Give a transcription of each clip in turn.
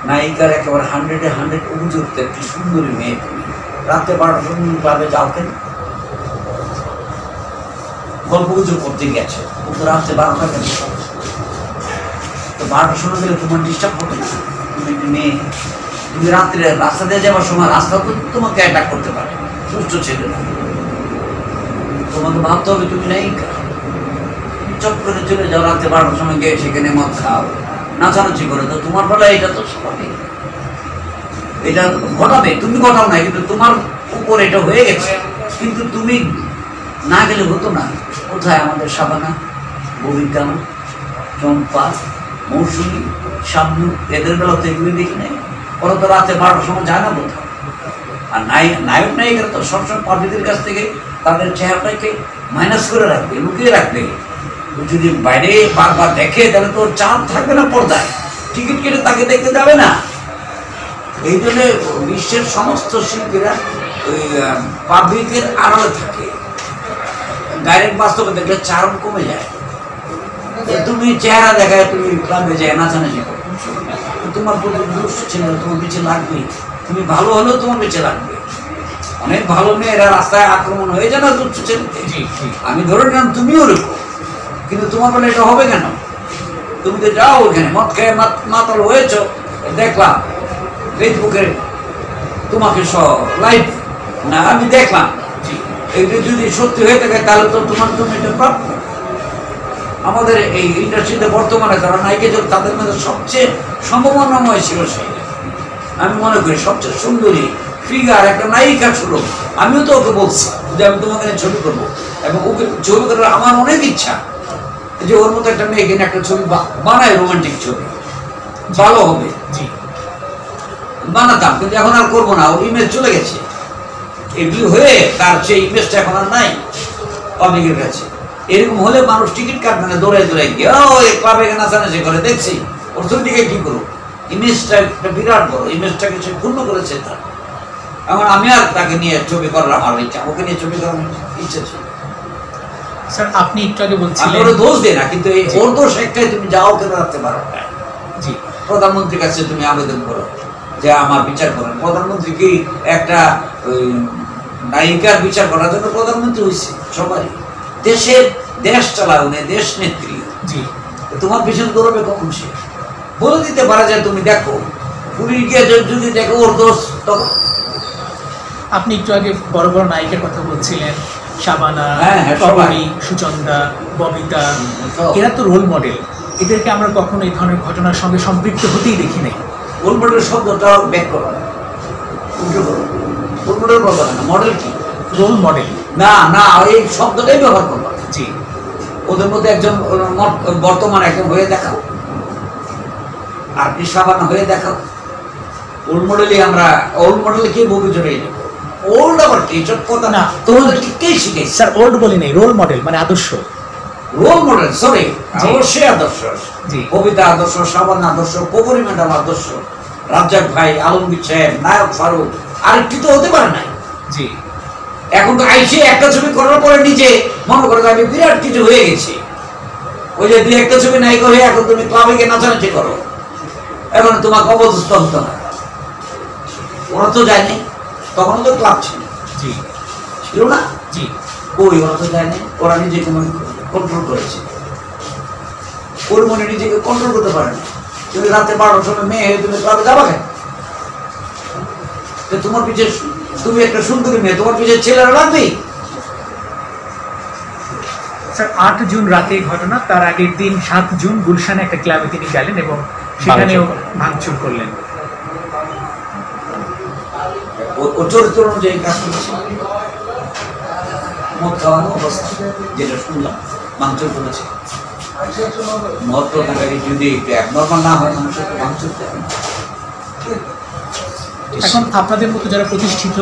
নায়িকার একেবারে 100-এ 100 উপযুক্ত একটি সুন্দরী মেয়ে, রাতে 12টার সময় ক্লাবে যাও কেন? গল্প গুজব করতে গেছে, কিন্তু রাতে 12টা কেন? তো 12টার সময় গেলে তোমার ডিস্টার্ব করবে না? তুমি একটি মেয়ে, তুমি রাত্রে রাস্তা দিয়ে যাওয়ার সময় রাস্তা তো তোমাকে অ্যাটাক করতে পারে, সুস্থ ছেলে না। তোমাকে ভাবতে হবে তুমি নায়িকা। চট করে চলে যাও রাতে 12টার সময় গিয়ে সেখানে মদ খাও, নাচানাচি করে, তো তোমার বেলা এটা তো স্বাভাবিক, এটা ঘটাবে, তুমি ঘটাও না, কিন্তু তোমার উপর এটা হয়ে গেছে। কিন্তু তুমি না গেলে হতো না। কোথায় আমাদের শাবানা, ববিতা, চম্পা, মৌসুমী, শাবনু, এদের বেলা তো এগুলি দেখি নাই। ওরা তো রাতে 12টার সময় যায় না কোথাও। আর নায়ক নায়িকারা তো সবসময় পাবলিকের কাছ থেকে তাদের চেহারাটাকে মাইনাস করে রাখবে, লুকিয়ে রাখবে। যদি বাইরে বারবার দেখে তাহলে তো চাপ থাকবে না পর্দায়, টিকিট কেটে তাকে দেখতে যাবে না। এই জন্য বিশ্বের সমস্ত শিল্পীরা ওই পাবলিকের আড়ালে থাকে। ডাইরেক্ট বাস্তবে দেখলে চারণ কমে যায়। তুমি চেহারা দেখায় তুমি ক্লাবে যায় নাচানাচি করো, তোমার প্রতি দুষ্ট ছিল, তোমার পিছে লাগবে। তুমি ভালো হলেও তোমার পিছে লাগবে। অনেক ভালো মেয়েরা রাস্তায় আক্রমণ হয়ে যায় না দুষ্ট ছেলেকে। আমি ধরে নিলাম তুমিও রেখো, কিন্তু তোমার বলে এটা হবে কেন? তুমি তো যাও ওখানে মদ খেয়ে মাতাল হয়েছ, দেখলাম ফেসবুকে তোমাকে সহ লাইভ না আমি দেখলাম। এটা যদি সত্যি হয়ে থাকে তাহলে তো তুমি এটা প্রাপ্য। আমাদের এই ইন্ডাস্ট্রিতে বর্তমানে যারা নায়িকা ছিল তাদের মধ্যে সবচেয়ে সম্ভাবনাময় ছিল সে। আমি মনে করি সবচেয়ে সুন্দরী ফিগার একটা নায়িকা ছিল। আমিও তো ওকে বলছি যে আমি তোমাকে ছবি করবো, এবং ওকে ছবি করার আমার অনেক ইচ্ছা, যে ওর মতো একটা মেয়ে কিনে একটা ছবি বানায়, রোমান্টিক ছবি ভালো হবে, বানাতাম। কিন্তু এখন আর করবো না, ওর ইমেজ চলে গেছে। এগুলি হয়ে তার সেই ইমেজটা এখন আর নাই পাবলিকের কাছে। এরকম হলে মানুষ টিকিট কাটবে না, দৌড়াই দৌড়াই গিয়ে ক্লাবে নাচানাচি করে দেখছি ওর ছবিটিকে কি করবো। ইমেজটা একটা বিরাট বড়, ইমেজটাকে সে পূর্ণ করেছে তার। এখন আমি আর তাকে নিয়ে ছবি করার আমার ইচ্ছা, ওকে নিয়ে ছবি করার ইচ্ছা ছিল। স্যার আপনি একটু আগে বলছিলেন, ওর দোষ দেয় না, কিন্তু এই ওর দোষ একটাই, তুমি যাও কেন রাখতে পারো না। জি, প্রধানমন্ত্রীর কাছে তুমি আবেদন করো যে আমার বিচার করেন। প্রধানমন্ত্রী কি একটা নায়িকার বিচার করার জন্য প্রধানমন্ত্রী হয়েছে? সবাই দেশ চালায়, উনি দেশ নেত্রী। জি, তোমার পিছনে দৌড়াবে কখন? সে বলে দিতে পারে যে তুমি দেখো, পুলিশ গিয়ে যদি দেখো ওর দোষ তখন। আপনি একটু আগে বড় বড় নায়িকার কথা বলছিলেন, শাবানা, সবাই, সুচন্দা, ববিতা, এরা তো রোল মডেল। এদেরকে আমরা কখনো এই ধরনের ঘটনার সঙ্গে সম্পৃক্ত হতেই দেখি নাই। রোল মডেল শব্দটা ব্যাক করো, উল্টো করো। রোল মডেল বলবো না, মডেল কি? রোল মডেল না না, এই শব্দটাই ব্যবহার করবো। জি, ওদের মধ্যে একজন বর্তমান একজন হয়ে দেখাও, আর কি শাবানা হয়ে দেখাও। ওল্ড মডেলই আমরা, ওল্ড মডেল কে বলবে জড়িয়ে নেব? ওল্ড আবার কি সব কথা না, তোমাদেরকে কে শিখেছে? স্যার ওল্ড বলি নাই, রোল মডেল মানে আদর্শ। রোল মডেল, সরি, অবশ্যই আদর্শ। জি, কবিতা আদর্শ, শাবানা আদর্শ, কবরী ম্যাডাম আদর্শ, রাজ্জাক ভাই, আলমগীর সাহেব, নায়ক ফারুক, আরেকটি তো হতে পারে না। জি, এখন তো আইসে একটা ছবি করার পরে নিজে মনে করো আমি বিরাট কিছু হয়ে গেছি। ওই যে দুই একটা ছবি নায়িকা হয়ে এখন তুমি ক্লাবে গিয়ে নাচানাচি করো, এখন তোমাকে অবদস্থ হতো না। ওরা তো যায়নি, তখন তো ক্লাব ছিল, জি, ছিল না? জি, ওই ওরা তো যায়নি, ওরা নিজেকে কন্ট্রোল করেছে। ওর মনে নিজেকে কন্ট্রোল করতে পারে না। তুমি রাতে 12টার সময় মেয়ে হয়ে তুমি ক্লাবে যাবা কেন? তোমার পিছিয়ে তুমি একটা সুন্দরী মেয়ে, তোমার পিছিয়ে ছেলেরা লাগবেই। স্যার 8 জুন রাতে ঘটনা, তার আগের দিন 7 জুন গুলশানে একটা ক্লাবে তিনি গেলেন এবং সেখানেও ভাঙচুর করলেন। ও চরিত্র অনুযায়ী কাজ করেছে, মদ খাওয়ানো অবস্থা যেটা শুনলাম, ভাঙচুর করেছে। মদ তো থাকাকে যদি একটু অ্যাবনর্মাল না হয় মানুষের তো ভাঙচুর করে। এখন আপনাদের মতো যারা প্রতিষ্ঠিত,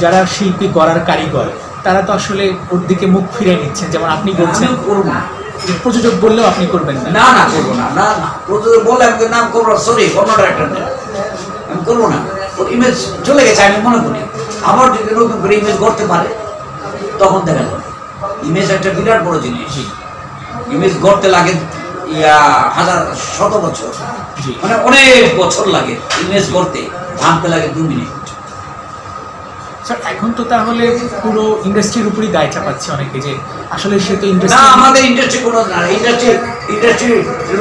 যারা শিল্পী গড়ার কারিগর, তারা তো আসলে ওর দিকে মুখ ফিরিয়ে নিচ্ছেন। যেমন আপনি বলছেন করবো না, প্রযোজক বললেও আপনি করবেন না। না না করবো না, না না প্রযোজক বলে আমাকে নাম করবো, সরি অন্য ডাইরেক্টর আমি করবো না। ওর ইমেজ চলে গেছে আমি মনে করি। আবার যদি নতুন করে ইমেজ করতে পারে তখন দেখা যাবে। ইমেজ একটা বিরাট বড় জিনিস, ইমেজ গড়তে লাগে 1000 শত বছর। জি। মানে অনেক বছর লাগে ইনভেস্ট করতে, ভাঙতে লাগে 2 মিনিট। স্যার এখন তো তাহলে পুরো ইন্ডাস্ট্রির উপরই দায় চাপাচ্ছে অনেকে যে আসলে সে তো না, ইন্ডাস্ট্রি আমাদের ইন্ডাস্ট্রি কোনো না, ইন্ডাস্ট্রি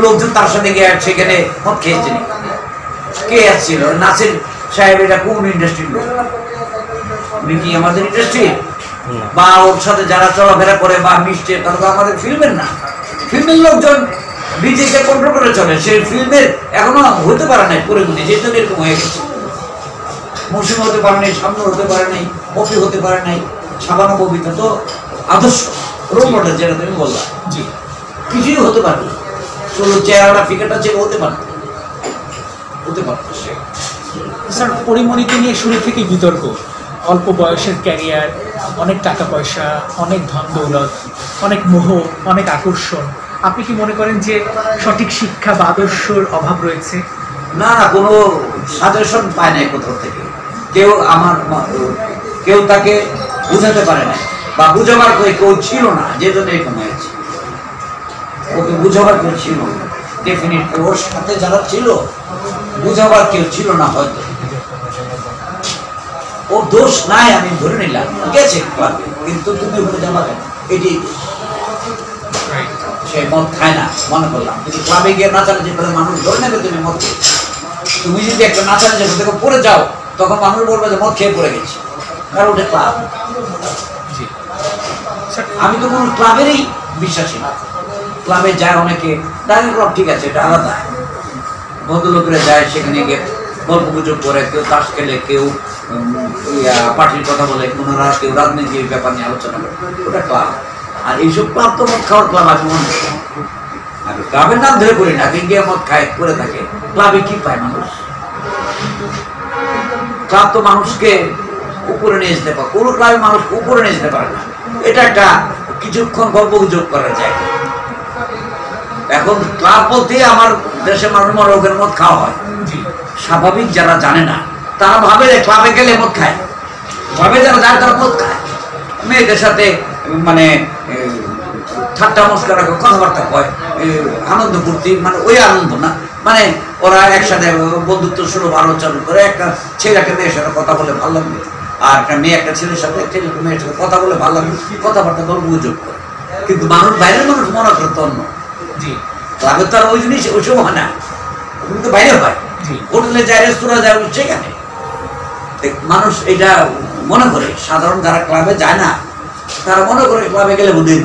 লোকজন তার সাথে গিয়ে সেখানে মদ খেয়েছে নি। কে আসছিল? নাসির সাহেব এটা কোন ইন্ডাস্ট্রির লোক? উনি কি আমাদের ইন্ডাস্ট্রি? বা ওর সাথে যারা চলাফেরা করে বা মিশছে তারা তো আমাদের ফিল্মের না। ফিল্মের লোকজন বিজেকে কন্ট্রোল করে চলে, সেই ফিল্মের এখনো হতে পারে নাই পরিমাণে, যে জন্য এরকম হয়ে গেছে। মৌসুম হতে পারে নাই, সামনে হতে পারে নাই, কফি হতে পারে নাই, সাবানা ববিতা তো আদর্শ রোল মডেল, যেটা তুমি বললাম। জি কিছুই হতে পারবে, শুধু চেহারাটা ফিকারটা ছিল হতে পারত, হতে পারত সে। স্যার পরিমণিকে নিয়ে শুরু থেকে বিতর্ক, অল্প বয়সের ক্যারিয়ার, অনেক টাকা পয়সা, অনেক ধন দৌলত, অনেক মোহ, অনেক আকর্ষণ। আপনি কি মনে করেন যে সঠিক শিক্ষা বা আদর্শর অভাব রয়েছে? না না, কোনো সাজেশন পায় নাই কোথাও থেকে, কেউ কেউ তাকে বুঝাতে পারে না, বা বুঝাবার কেউ ছিল না, যে জন্য এরকম হয়েছে। ওকে বুঝাবার কেউ ছিল না, ডেফিনেটলি ওর সাথে যারা ছিল বুঝাবার কেউ ছিল না হয়তো। ওর দোষ নাই আমি ধরে নিলাম, গেছে ক্লাবে, কিন্তু তুমি ওখানে যাবা কেন? এটি সে মদ খায় না মনে করলাম, কিন্তু ক্লাবে গিয়ে নাচানাচি করে মানুষ ধরে নেবে তুমি মদ খেয়ে। তুমি যদি একটা নাচানাচি থেকে পড়ে যাও, তখন মানুষ বলবে যে মদ খেয়ে পড়ে গেছে, কারণ ওটা ক্লাব। জি আমি তো কোনো ক্লাবেরই বিশ্বাসী না। ক্লাবে যায় অনেকে, ডাইনিং ক্লাব ঠিক আছে, এটা আলাদা, ভদ্রলোকেরা যায় সেখানে গিয়ে গল্প গুজব করে, কেউ তাস খেলে, কেউ পার্টির কথা বলে, কোনোরা কেউ রাজনীতির ব্যাপার নিয়ে আলোচনা করে, ওটা ক্লাব। আর এইসব ক্লাব তো মদ খাওয়ার ক্লাব আমি মনে করি। আমি ক্লাবের নাম ধরে করি না, গিয়ে মদ খায় করে থাকে। ক্লাবে কি পায় মানুষ? ক্লাব তো মানুষকে উপরে নিয়ে যেতে পারে, কোনো ক্লাবে মানুষকে উপরে নিয়ে যেতে পারে না। এটা একটা কিছুক্ষণ গল্প গুজব করা যায়। এখন ক্লাব বলতে আমার দেশে মানুষ ওখানে মদ খাওয়া হয়। স্বাভাবিক যারা জানে না তারা ভাবে যে ক্লাবে গেলে মদ খায়, ভাবে যারা যায় তারা মদ খায়, মেয়েদের সাথে মানে ঠাট্টা মস্করা কথাবার্তা কয়, আনন্দ ফুর্তি, মানে ওই আনন্দ না, মানে ওরা একসাথে বন্ধুত্ব সুলভ আলোচনা করে, একটা ছেলে একটা মেয়ের সাথে কথা বলে ভালো লাগবে, আর একটা মেয়ে একটা ছেলের সাথে মেয়ের সাথে কথা বলে ভালো লাগবে, কথাবার্তা গল্প গুজব করে। কিন্তু মানুষ, বাইরের মানুষ মনে করতো অন্য। জি ক্লাবের তো আর ওই জিনিস ওইসব হয় না, ওগুলো তো বাইরে হয়, হোটেলে যায়, রেস্তোরাঁ যায়, সেখানে মানুষ এটা মনে করে। সাধারণ যারা ক্লাবে যায় না তারা মনে করে ক্লাবে গেলে বুঝে।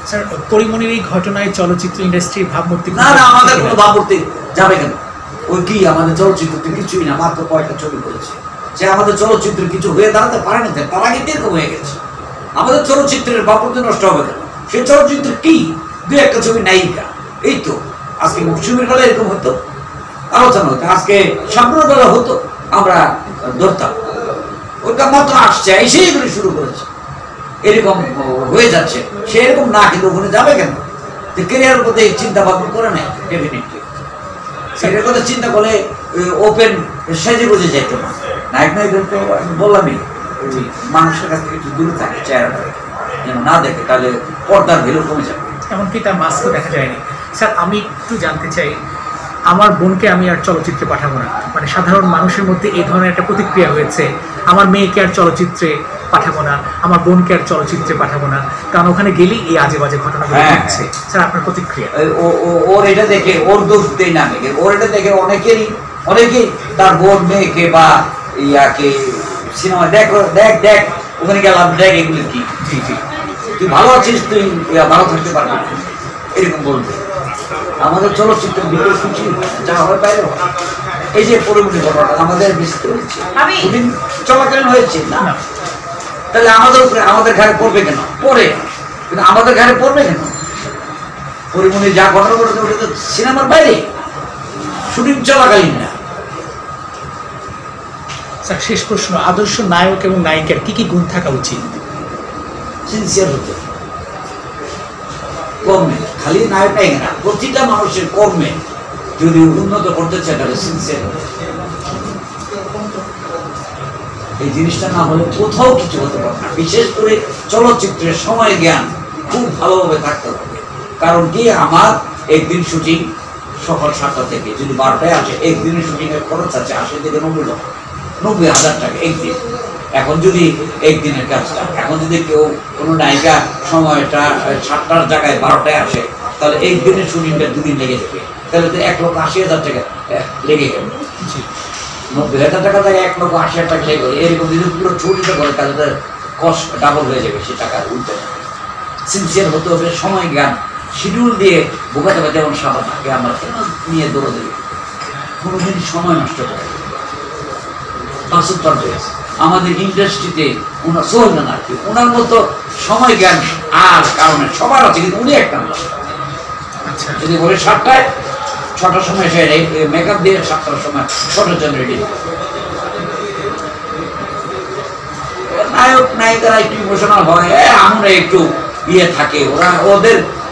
স্যার পরিমণির এই ঘটনায় চলচ্চিত্র ইন্ডাস্ট্রির ভাবমূর্তি না না, আমাদের কোনো ভাবমূর্তি যাবে কেন? ওই কি আমাদের চলচ্চিত্রতে কিছুই না, মাত্র কয়েকটা ছবি করেছে, সে আমাদের চলচ্চিত্র কিছু হয়ে দাঁড়াতে পারে না, তার আগে এরকম হয়ে গেছে। আমাদের চলচ্চিত্রের ভাবমূর্তি নষ্ট হবে কেন? সেই চলচ্চিত্র কি 2-1টা ছবি নায়িকা, এই তো আজকে মৌসুমীর বেলা এরকম হতো, আলোচনা হতো, আজকে সামনের বেলা হতো, আমরা ধরতাম। ওইটা মাত্র আসছে, এসেই এগুলো শুরু করেছে, এরকম হয়ে যাচ্ছে। সে এরকম না, কিন্তু ওখানে যাবে কেন? ক্যারিয়ার মধ্যে চিন্তা ভাবনা করে নেয়, ডেফিনেটলি সেটার কথা চিন্তা করলে ওপেন সেজে বুঝে যেত না। নায়ক নায়িকা তো বললামই, মানুষের কাছ থেকে একটু দূরে থাকে, চেহারাটা যেন না দেখে, তাহলে পর্দার ভ্যালু কমে যাবে। এমনকি তার মাস্কও দেখা যায়নি। স্যার আমি একটু জানতে চাই, আমার বোনকে আমি আর চলচ্চিত্রে পাঠাবো না, মানে সাধারণ মানুষের মধ্যে এই ধরনের একটা প্রতিক্রিয়া হয়েছে, আমার মেয়েকে আর চলচ্চিত্রে পাঠাবো না, আমার বোনকে আর চলচ্চিত্রে পাঠাবো না, কারণ ওখানে গেলেই এই আজে বাজে ঘটনাগুলো ঘটছে। স্যার আপনার প্রতিক্রিয়া? ওর এটা দেখে, ওর দোষ দেয় না, ওর এটা দেখে অনেকেই তার বোন মেয়েকে বা ইয়াকে সিনেমা দেখ দেখ দেখ, ওখানে গেলাম দেখ এগুলো কি, জি জি তুই ভালো আছিস, তুই ভালো থাকতে পারবি, এরকম বলবে। আমাদের চলচ্চিত্রের ভিতরে কিছু যা হয় বাইরে, এই যে পরিমণি ঘটনা আমাদের বিস্তৃত হয়েছে, চলাকালীন হয়েছে না, তাহলে আমাদের উপরে, আমাদের ঘরে পড়বে কেন? পড়ে, কিন্তু আমাদের ঘরে পড়বে কেন? পরিমণি যা ঘটনা ঘটেছে ওটা তো সিনেমার বাইরে, শুটিং চলাকালীন না। স্যার শেষ প্রশ্ন, আদর্শ নায়ক এবং নায়িকার কি কি গুণ থাকা উচিত? সিনসিয়ার হতে, কর্মে, খালি নায়কটাই না, প্রতিটা মানুষের কর্মে যদি উন্নত করতে চায় তাহলে সিনসিয়ার হতে। এই জিনিসটা না হলে কোথাও কিছু হতে পারে না। বিশেষ করে চলচ্চিত্রের সময় জ্ঞান খুব ভালোভাবে থাকতে হবে। কারণ কি, আমার একদিন শুটিং, সকাল 7টা থেকে যদি 12টায় আসে, একদিনের শুটিংয়ের খরচ আছে 80 থেকে 90,000 টাকা একদিন। এখন যদি একদিনের কাজটা, এখন যদি কেউ কোনো নায়িকা সময়টা 7টার জায়গায় 12টায় আসে, তাহলে একদিনের শুটিংটা 2 দিন লেগে যাবে, তাহলে তো 1,80,000 টাকা লেগে গেল। 90,000 টাকা থেকে 1,80,000 টাকা লেগে গেল। এরকম যদি পুরো ছুটিটা করে তাহলে কস্ট ডাবল হয়ে যাবে, সে টাকা উঠবে না। সিনসিয়ার হতে হবে, সময় জ্ঞান শিডিউল দিয়ে বোঝাতে হবে। যেমন সাবানাকে আমরা কেন নিয়ে দৌড়ে দেবে, কোনোদিন সময় নষ্ট করে মাসুদ পারভেজ আমাদের ইন্ডাস্ট্রিতে ওনার সোহেল না কি, ওনার মতো সময় জ্ঞান আর কারণে সবার আছে, কিন্তু উনি একটা না। যদি বলে 7টায়, 6টার সময় সে মেকআপ দিয়ে 7টার সময় 6টার জন্য রেডি। নায়ক নায়িকারা একটু ইমোশনাল হয়, আমরা একটু ইয়ে থাকে,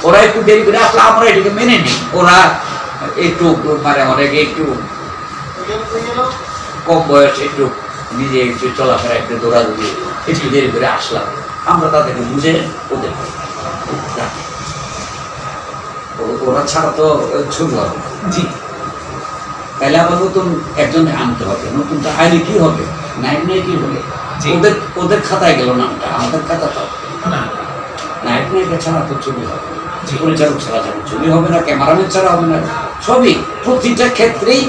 ওরা একটু দেরি করে আসলে আমরা এটাকে মেনে নিই। ওরা একটু মানে অনেকে একটু কম বয়স, একটু নিজে একটু চলাফেরা, একটু দৌড়াদৌড়ি, একটু দেরি করে আসলাম, আমরা তাদেরকে বুঝে ওদের রাখি। ওরা ছাড়া তো ছবি হবে না। জি, তাহলে আবার নতুন একজন আনতে হবে। নতুনটা আইলে কি হবে, নায়ক নায়িকা কি হবে, ওদের খাতায় গেল নামটা, আমাদের খাতা তো নায়ক নায়িকা ছাড়া তো ছবি হবে, পরিচালক ছাড়া যাবে ছবি হবে না, ক্যামেরাম্যান ছাড়া হবে না, সবই প্রতিটা ক্ষেত্রেই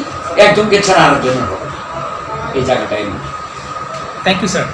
একজনকে ছাড়া আরেকজনের হবে। এই জায়গাটাই থ্যাংক ইউ স্যার।